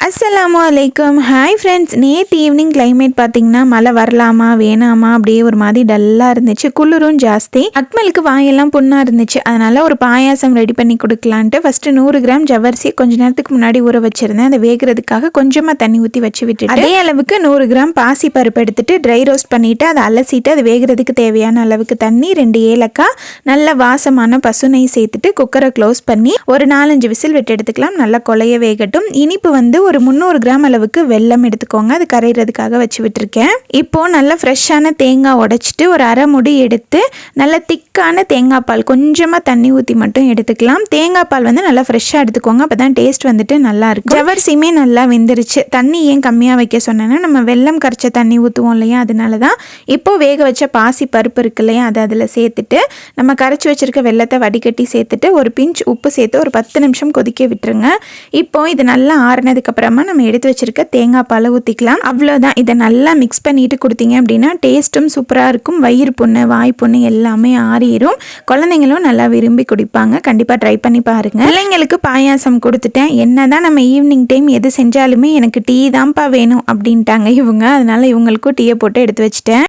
அஸ்ஸலாமு அலைக்கும். Hi friends, நேற்று ஈவினிங் கிளைமேட் பார்த்தீங்கன்னா மழை வரலாமா வேணாமா அப்படியே ஒரு மாதிரி டல்லாக இருந்துச்சு. குளிரும் ஜாஸ்தி. அக்மலுக்கு வாயெல்லாம் புண்ணாக இருந்துச்சு. அதனால் ஒரு பாயாசம் ரெடி பண்ணி கொடுக்கலான்ட்டு ஃபஸ்ட்டு 100 கிராம் ஜவ்வரிசி கொஞ்ச நேரத்துக்கு முன்னாடி ஊற வச்சுருந்தேன். அதை வேகிறதுக்காக கொஞ்சமாக தண்ணி ஊற்றி வச்சு விட்டுட்டு அதே அளவுக்கு 100 கிராம் பாசி பருப்பு எடுத்துட்டு ட்ரை ரோஸ்ட் பண்ணிவிட்டு அதை அலசிட்டு அது வேகிறதுக்கு தேவையான அளவுக்கு தண்ணி, 2 ஏலக்காய், நல்ல வாசமான பசு நெய் சேர்த்துட்டு குக்கரை க்ளோஸ் பண்ணி ஒரு 4-5 விசில் விட்டு எடுத்துக்கலாம். நல்லா கொலைய வேகட்டும். இனிப்பு வந்து ஒரு 300 கிராம் அளவுக்கு வெல்லம் எடுத்துக்கோங்க. அது கரைகிறதுக்காக வச்சு விட்டுருக்கேன். இப்போது நல்லா ஃப்ரெஷ்ஷான தேங்காய் உடைச்சிட்டு ஒரு அரை முடி எடுத்து நல்ல திக்கான தேங்காய் பால் கொஞ்சமாக தண்ணி ஊற்றி மட்டும் எடுத்துக்கலாம். தேங்காய் பால் வந்து நல்லா ஃப்ரெஷ்ஷாக எடுத்துக்கோங்க. அப்போ தான் டேஸ்ட் வந்துட்டு நல்லா இருக்கும். ஜவ்வரிசியுமே நல்லா வெந்துருச்சு. தண்ணி ஏன் கம்மியாக வைக்க சொன்னேன்னா நம்ம வெல்லம் கரைச்ச தண்ணி ஊற்றுவோம் இல்லையா, அதனால தான். இப்போது வேக வச்ச பாசி பருப்பு இருக்கு இல்லையா, அதை அதில் சேர்த்துட்டு நம்ம கரைச்சி வச்சுருக்க வெல்லத்தை வடிகட்டி சேர்த்துட்டு ஒரு பிஞ்ச் உப்பு சேர்த்து ஒரு 10 நிமிஷம் கொதிக்க விட்டுருங்க. இப்போது இது நல்லா ஆறுனதுக்கு அப்புறமா நம்ம எடுத்து வச்சிருக்க தேங்காய் பாலை ஊற்றிக்கலாம். அவ்வளோதான். இதை நல்லா மிக்ஸ் பண்ணிட்டு கொடுத்தீங்க அப்படின்னா டேஸ்ட்டும் சூப்பராக இருக்கும். வயிறு புண்ணு, வாய் புண்ணு எல்லாமே ஆறிடும். குழந்தைங்களும் நல்லா விரும்பி குடிப்பாங்க. கண்டிப்பாக ட்ரை பண்ணி பாருங்க. பிள்ளைங்களுக்கு பாயாசம் கொடுத்துட்டேன். என்னதான் நம்ம ஈவினிங் டைம் எது செஞ்சாலுமே எனக்கு டீ தான்ப்பா வேணும் அப்படின்ட்டாங்க இவங்க. அதனால இவங்களுக்கும் டீயை போட்டு எடுத்து வச்சுட்டேன்.